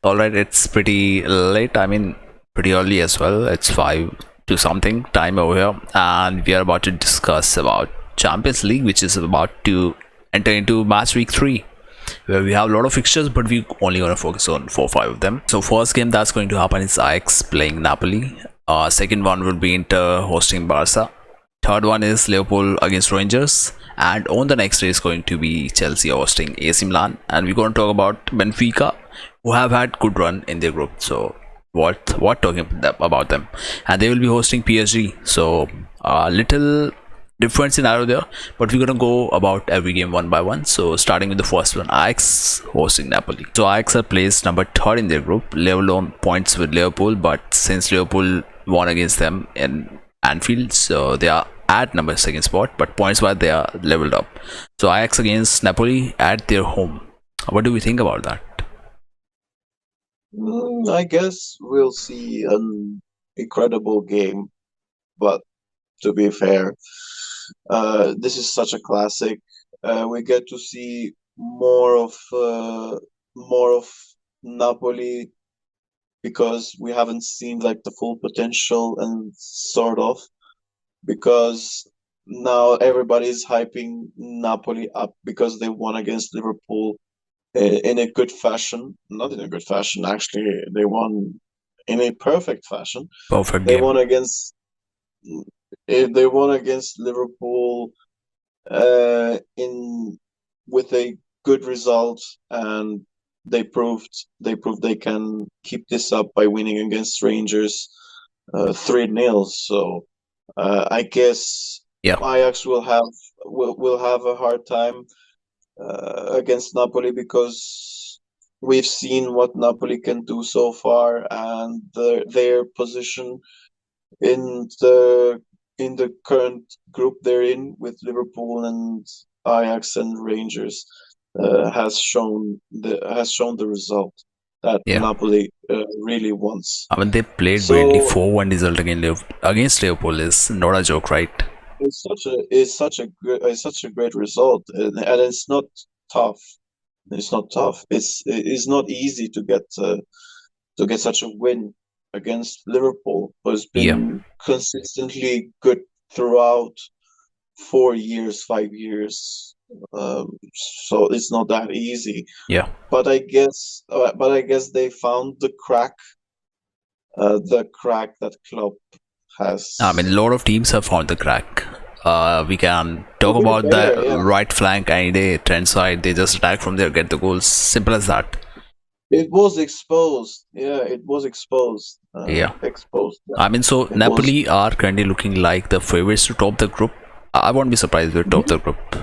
All right, it's pretty late. I mean, pretty early as well. It's 5 to something time over here, and we are about to discuss about Champions League, which is about to enter into match week 3, where we have a lot of fixtures, but we only going to focus on 4 or 5 of them. So, first game that's going to happen is Ajax playing Napoli. Second one will be Inter hosting Barca. Third one is Liverpool against Rangers, and on the next day is going to be Chelsea hosting AC Milan, and we're going to talk about Benfica, who have had good run in their group. So what talking about them, and they will be hosting PSG. So a little different scenario there, but we're gonna go about every game one by one. So starting with the first one, Ajax hosting Napoli. So Ajax are placed number third in their group, level on points with Liverpool, but since Liverpool won against them in Anfield, so they are at number second spot, but points wise they are leveled up. So Ajax against Napoli at their home. What do we think about that? I guess we'll see an incredible game, but to be fair, this is such a classic. We get to see more of Napoli because we haven't seen like the full potential and sort of because now everybody's hyping Napoli up because they won against Liverpool in a good fashion. Not in a good fashion, actually. They won in a perfect fashion. Perfect They game. won against they won against Liverpool in with a good result, and they proved they can keep this up by winning against Rangers 3-0. So I guess Yeah. Ajax will have a hard time against Napoli because we've seen what Napoli can do so far, and their position in the current group they're in with Liverpool and Ajax and Rangers has shown the result that Yeah. Napoli really wants. I mean, they played brilliantly. So 4-1 result against Liverpool is not a joke, right? it's such a great result, and it's not tough. It's not tough. It's not easy to get such a win against Liverpool, who's Yeah. been consistently good throughout 4 years, 5 years. So it's not that easy. Yeah. But I guess they found the crack that Klopp I mean, a has. lot of teams have found the crack. We can To talk be about fair, the yeah, right flank any day, trend side. They just attack from there, get the goals. Simple as that. it was exposed. Yeah, it was exposed. Yeah. Exposed. Yeah. I mean, so It was. Napoli are currently looking like the favorites to top the group. I won't be surprised if they top Mhm. the group.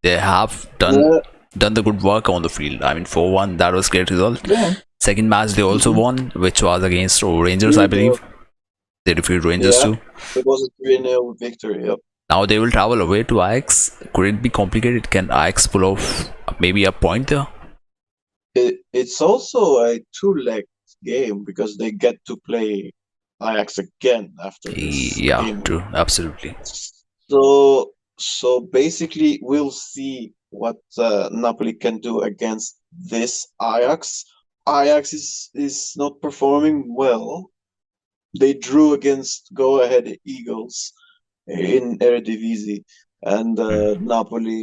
They have Yeah, done the good work on the field. I mean, 4-1, that was great result. yeah. Second match they also Mhm. won, which was against Rangers, I 3-0. believe. They defeated Rangers Yeah, too. it was a 3-0 victory. Yep. Now they will travel away to Ajax. Could it be complicated? Can Ajax pull off maybe a point there? It's also a two-leg game because they get to play Ajax again after this Yeah, game week. true, absolutely. So basically, we'll see what Napoli can do against this Ajax. Ajax is not performing well. They drew against go-ahead Eagles in Eredivisie, and Mm. Napoli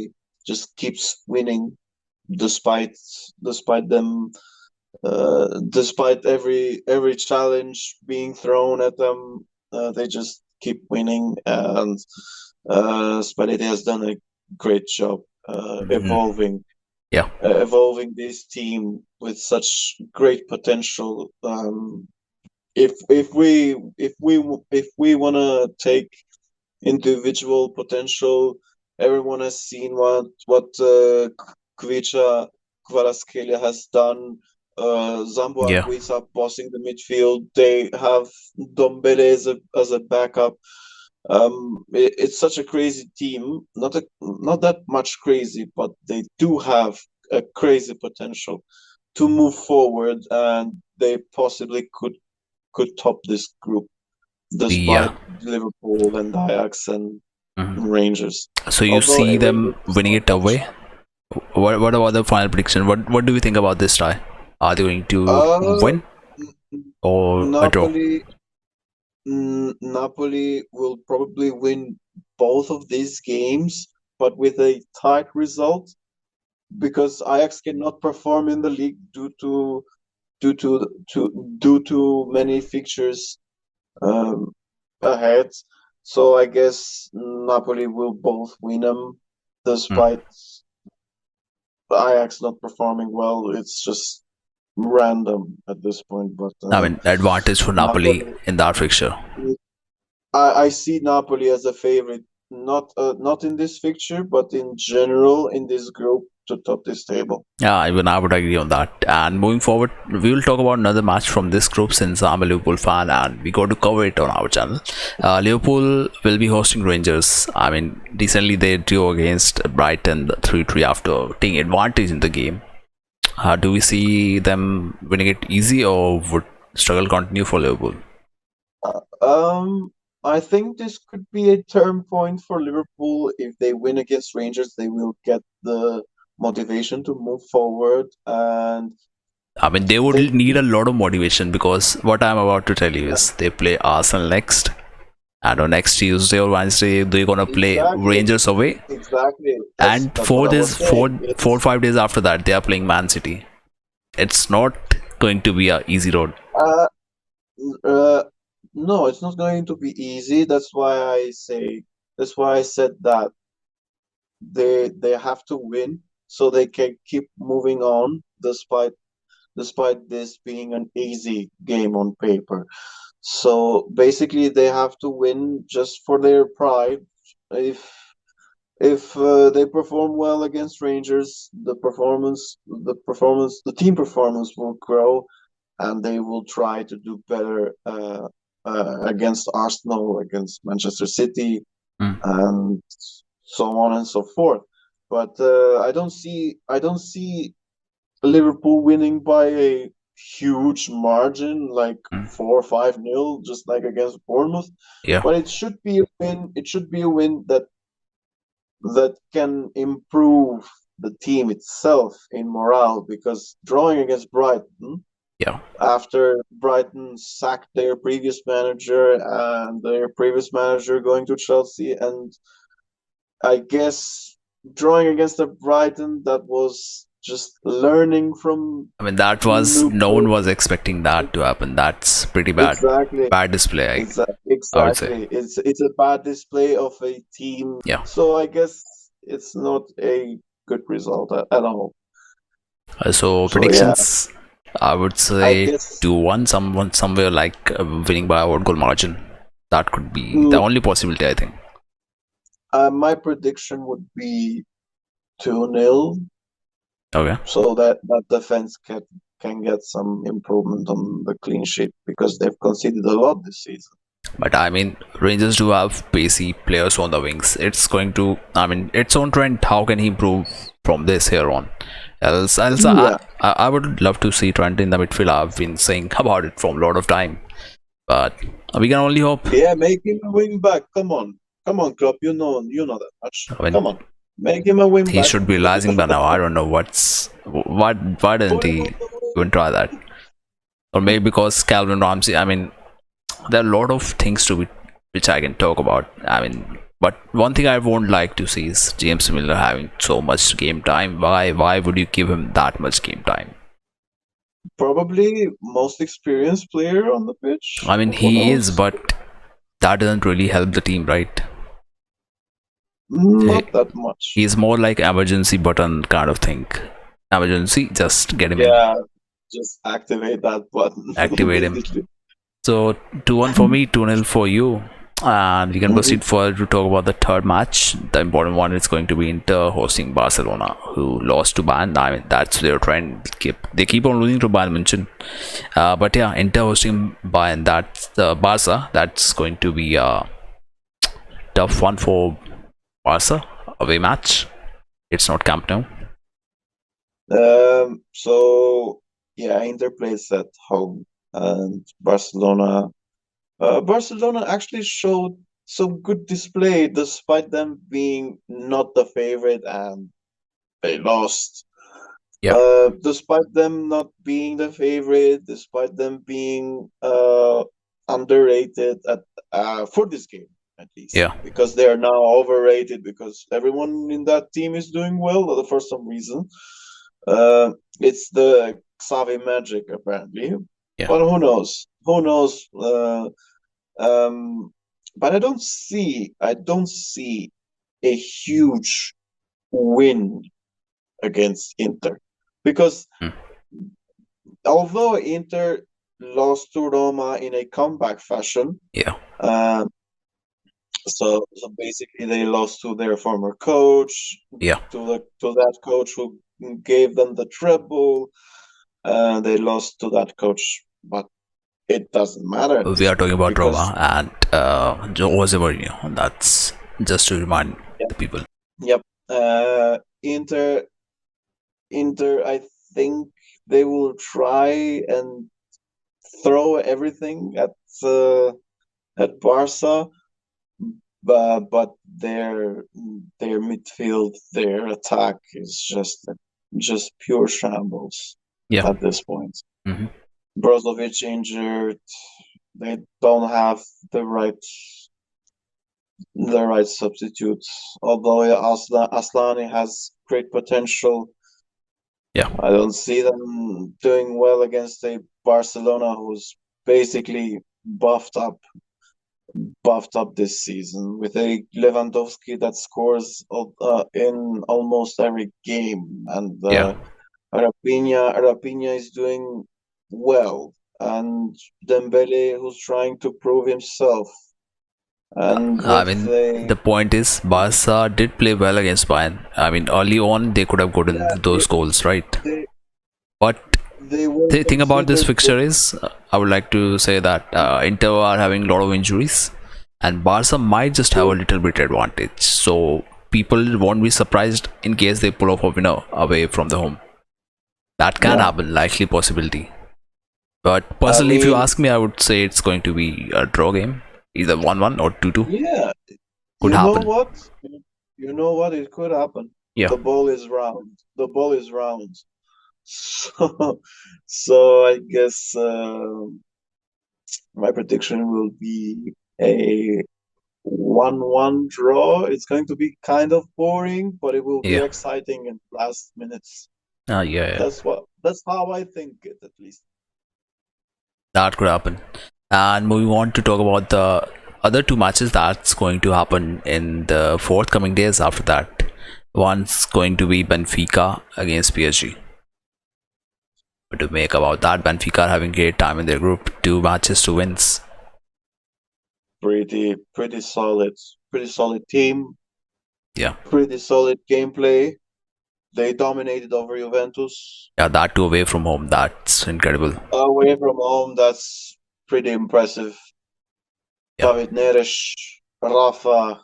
just keeps winning despite despite them despite every challenge being thrown at them. They just keep winning, and Spalletti has done a great job Mhm. Yeah, evolving this team with such great potential. If we want to take individual potential, everyone has seen what Kvicha Kvaratskhelia has done. Zambo yeah, Anguissa bossing the midfield. They have Dombele as a backup. It's such a crazy team. Not that much crazy, but they do have a crazy potential to move forward, and they possibly could top this group despite yeah. Liverpool and Ajax and Mhm. Rangers. So you Although see them Rangers is winning not it that away? strong. What about the final prediction? What do we think about this tie? Are they going to Uh, win N- or a draw? Napoli, Napoli will probably win both of these games, but with a tight result because Ajax cannot perform in the league due to many fixtures um, ahead. So I guess Napoli will both win them, Hmm. despite Ajax not performing well. It's just random at this point, but I mean, advantage for Napoli Napoli. in that fixture. I see Napoli as a favorite, not in this fixture, but in general in this group to top this table. Yeah, even I would agree on that. And moving forward, we will talk about another match from this group since I'm a Liverpool fan and we got to cover it on our channel. Liverpool will be hosting Rangers. I mean, recently they drew against Brighton 3-3 after taking advantage in the game. Do we see them winning it easy or would struggle continue for Liverpool? Uh, Um, I think this could be a turn point for Liverpool. If they win against Rangers, they will get the motivation to move forward, and I mean, they would they need a lot of motivation because what I'm about to tell you yeah, is they play Arsenal next, and on next Tuesday or Wednesday they're gonna play exactly, Rangers away, exactly. That's and that's what four I was days, four, saying. four, It's 5 days after that they are playing Man City. It's not going to be a easy road. uh, uh no, it's not going to be easy. That's why I said that they have to win so they can keep moving on despite this being an easy game on paper. So basically, they have to win just for their pride. If if they perform well against Rangers, the team performance will grow, and they will try to do better against Arsenal, against Manchester City, Mm, and so on and so forth. But I don't see Liverpool winning by a huge margin, like mm, 4 or 5-0, just like against Bournemouth. yeah, But it should be a win. It should be a win that can improve the team itself in morale, because drawing against Brighton yeah. after Brighton sacked their previous manager and their previous manager going to Chelsea, and I guess drawing against a Brighton that was just learning from I mean, that was new no one players. was expecting that to happen. That's pretty bad, Exactly, bad display. I would say, exactly. It's a bad display of a team, yeah. so I guess it's not a good result at all. So So yeah, predictions, I would I say guess 2-1, someone somewhere like winning by a one goal margin. That could be the mm, only possibility, I think. my prediction would be 2-0, Okay. so that defense can get some improvement on the clean sheet because they've conceded a lot this season. But I mean, Rangers do have pacey players on the wings. It's going to, I mean, its own Trent. How can he improve from this here on? Else, Yeah, I would love to see Trent in the midfield. I've been saying about it from a lot of time, but we can only hope. yeah, make him a wing back. Come on, Klopp. You know that much. I mean, Come on, make him a wing he back. should be realizing by now. I don't know why doesn't Put him he on the even try that? Or maybe because Calvin Ramsey. I mean, there are a lot of things to be which I can talk about. I mean, but one thing I won't like to see is James Miller having so much game time. Why would you give him that much game time? probably most experienced player on the I pitch. mean, Who he is, knows? but that doesn't really help the team, right? He- Not that much. He's more like emergency button kind of thing. Emergency, just get him in, Yeah, just activate that button, activate him. basically. So 2-1 for me, 2-0 for you. And we can Mhm. proceed further to talk about the third match. The important one is going to be Inter hosting Barcelona, who lost to Bayern. I mean, that's their trend. They keep on losing to Bayern München. But yeah, Inter hosting Bayern. That's Barca. That's going to be a tough one for Barca. Away match. It's not Camp Nou. So yeah, Inter plays at home, and Barcelona actually showed some good display despite them being not the favorite, and they lost. Yeah, Despite them not being the favorite, despite them being underrated for this game at least, yeah, because they are now overrated because everyone in that team is doing well for some reason. It's the Xavi magic apparently, yeah. but who knows? Who knows? Um, but I don't see a huge win against Inter because Mm. although Inter lost to Roma in a comeback fashion, Yeah, uh, so basically they lost to their former coach, yeah. to that coach who gave them the treble. They lost to that coach, but it doesn't matter at We this are talking point about because Roma and Jose Mourinho. That's just to remind yep, the people. yep. Inter, Inter, I think they will try and throw everything at Barca, but their midfield, their attack is just pure shambles Yeah. at this point. Hmm. Brozovic injured. They don't have the right the right substitutes. Although Aslani has great potential, Yeah. I don't see them doing well against a Barcelona who's basically buffed up this season with a Lewandowski that scores in almost every game, and Yeah. Rafinha is doing well, and Dembele who's trying to prove himself, and I with mean, a the point is, Barca did play well against Bayern. I mean, early on, they could have gotten yeah those goals, right? they But they were the thing about this considered the fixture is, I would like to say that Inter are having a lot of injuries, and Barca might just have a true. little bit advantage. So people won't be surprised in case they pull off a winner away from the home. That can Yeah, happen, likely possibility. But I personally, if you mean, ask me, I would say it's going to be a draw game, either 1-1 or 2-2. yeah. Could You know happen. what? You know what? It could happen. Yeah, The ball is round. The ball is round. So, so I guess my prediction will be a 1-1 draw. It's going to be kind of boring, but it will be yeah, exciting in last minutes. yeah, yeah. That's how I think it at least. That could happen. And moving on to talk about the other two matches that's going to happen in the forthcoming days after that. One's going to be Benfica against PSG. What to make about that? Benfica are having great time in their group, two matches, two wins. Pretty solid team, Yeah, pretty solid gameplay. They dominated over Juventus. yeah, that two away from home. That's incredible. Away from home, that's pretty impressive. Yeah, David Neres, Rafa,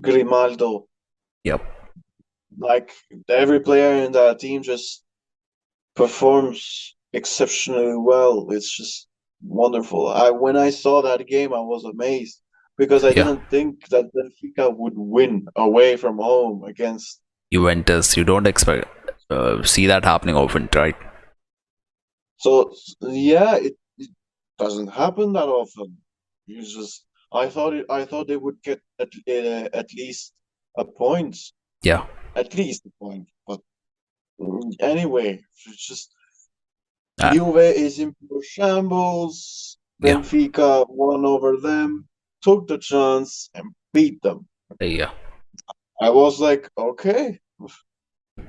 Grimaldo, yep, like every player in that team just performs exceptionally well. It's just wonderful. When I saw that game, I was amazed because I yeah. didn't think that Benfica would win away from home against. Juventus, you don't expect see that happening often, right? So yeah, it doesn't happen that often. You just I thought they would get at least a point, Yeah, at least a point. But anyway, it's just uh, Juve is in pure shambles. yeah, Benfica won over them, took the chance and beat them. yeah. I was like, okay,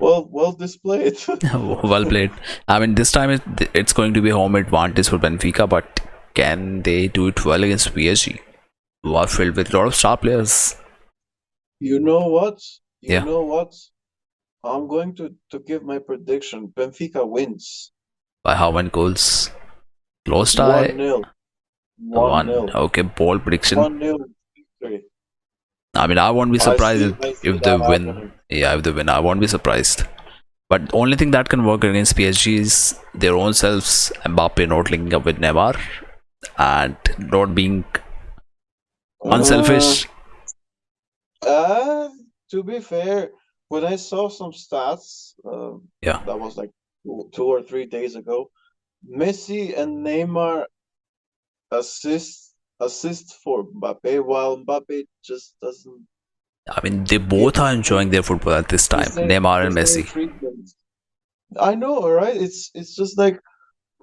well displayed. Well played. I mean, this time it's going to be home advantage for Benfica, but can they do it well against PSG, who are filled with a lot of star players? You know what? You Yeah, know what? I'm going to give my prediction. Benfica wins by how many goals? Close tie. 1-0. 1 One. nil. Okay, bold prediction. 1-0 victory. I mean, I won't be surprised I see if they that win. happening. Yeah, if they win, I won't be surprised. But the only thing that can work against PSG is their own selves. Mbappe not linking up with Neymar and not being Uh, unselfish. uh, to be fair, when I saw some stats, Yeah. that was like 2 or 3 days ago. Messi and Neymar assist for Mbappe, while Mbappe just doesn't I mean, they get both are enjoying their football at this time, Neymar the and same Messi. treatment. I know, right? It's just like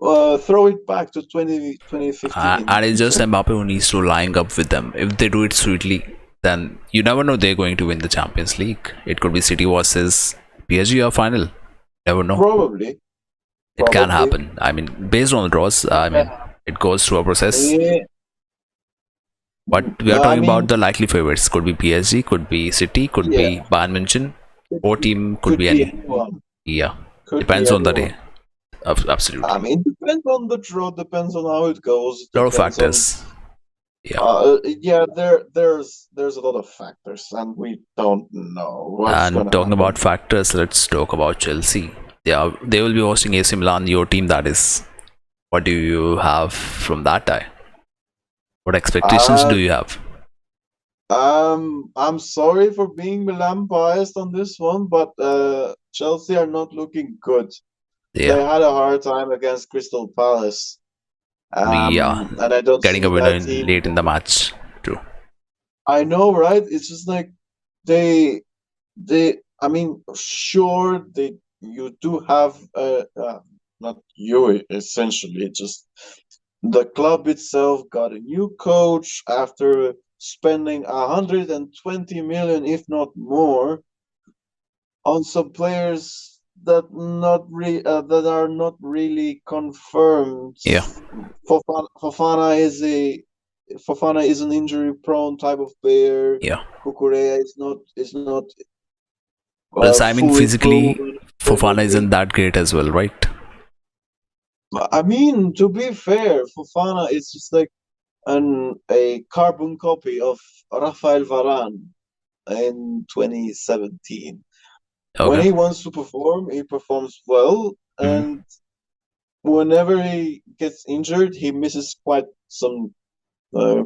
throw it back to 2015. And it's just Mbappe who needs to line up with them. If they do it sweetly, then you never know they're going to win the Champions League. It could be City versus PSG or final. Never know. Probably, It can probably. happen. I mean, based on the draws, I mean, Yeah. it goes through a process. Eh, But we are I talking about mean, the likely favorites. Could be PSG, could be City, could yeah, be Bayern München, or team could could be be any. anyone. Yeah, Could be depends on the anyone. day. I Absolutely, mean, depends on the draw, depends on how it goes, a lot of depends on factors. Yeah, yeah, there's a lot of factors and we don't know what's and gonna talking about happen. factors, let's talk about Chelsea. They will be hosting AC Milan, your team. That is. What do you have from that tie? What expectations Uh do you have? I'm sorry for being Milan biased on this one, but Chelsea are not looking good. They Yeah, had a hard time against Crystal Palace. we are And I don't getting a see winner that team. late in the match. True. I know, right? It's just like they I mean, sure, you do have not you essentially, just the club itself got a new coach after spending 120 million, if not more, on some players that are not really confirmed. Yeah, Fofana is an injury prone type of player. yeah. Kukurea is not Plus, I mean, fully physically, proven Premier Fofana isn't League. that great as well, right? I mean, to be fair, Fofana is just like a carbon copy of Rafael Varane in 2017. When Okay. he wants to perform, he performs well, Hmm. and whenever he gets injured, he misses uh,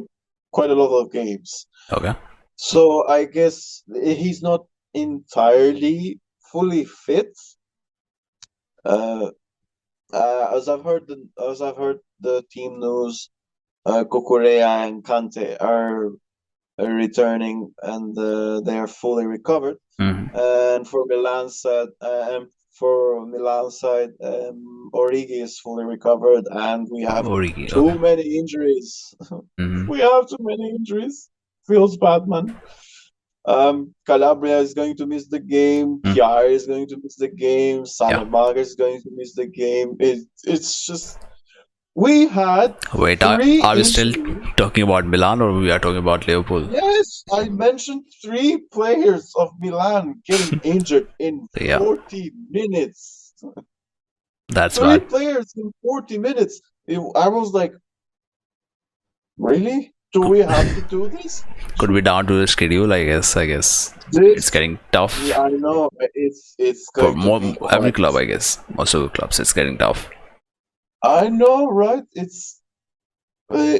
quite a lot of games. Okay. So I guess he's not entirely fully fit. Uh, as I've heard the team news, Kukurea and Kante are returning and they are fully recovered. Hmm. And for Milan's side, Origi is fully recovered, and we have Origi. Okay. too many injuries. Hmm. We have too many injuries. Feels bad, man. Calabria is going to miss the game. Mm. Kjaer is going to miss the game. Yeah. Salemaga is going to miss the game. It's just we had Wait, three are we still injuries. talking about Milan or we are talking about Liverpool? Yes, I mentioned three players of Milan getting injured in Yeah, 40 minutes. that's Three bad. players in 40 minutes. I was like, really? Do we have to do this? Could be down to the schedule, I guess. It's This, getting yeah, tough I know. It's for going to more be every quite. club, I guess. Most of the clubs, it's getting tough. I know, right? Uh,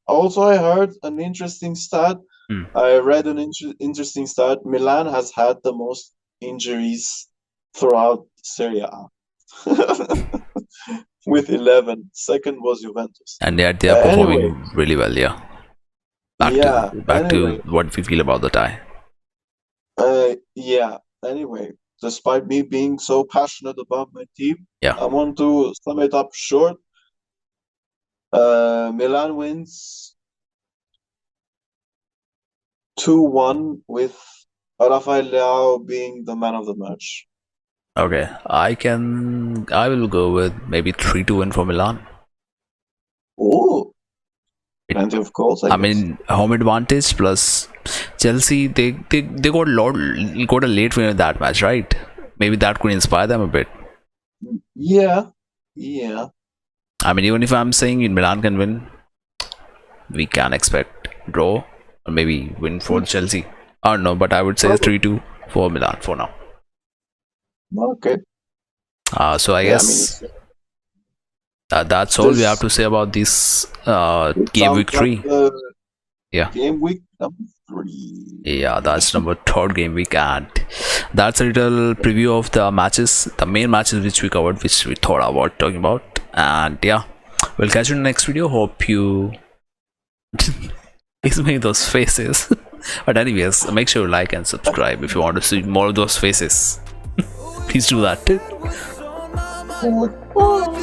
Also, I heard an interesting stat. Hmm. I read an interesting stat. Milan has had the most injuries throughout Serie A with 11. Second was Juventus. And they are Anyway, performing really well. Yeah. yeah. Back to what we feel about the tie. Yeah. Anyway, despite me being so passionate about my team, Yeah. I want to sum it up short. Milan wins 2-1 with Rafael Leao being the man of the match. Okay. I will go with maybe 3-2 win for Milan. Oh, It, plenty of goals, I I guess. mean, home advantage plus Chelsea. They got a late win in that match, right? Maybe that could inspire them a bit. Yeah, yeah. I mean, even if I'm saying Milan can win, we can expect draw or maybe win for Chelsea. I don't know, but I would say Probably. 3-2 for Milan for now. Okay. So I Yeah, I mean, guess that's all we have this to say about this it game sounds week like 3. Yeah. Game week number 3. Yeah, that's number third game week, and that's a little preview of the matches, the main matches which we covered, which we thought about talking about. And yeah, we'll catch you in the next video. Hope you he's making those faces. But anyways, make sure you like and subscribe if you want to see more of those faces. Please do that. Football.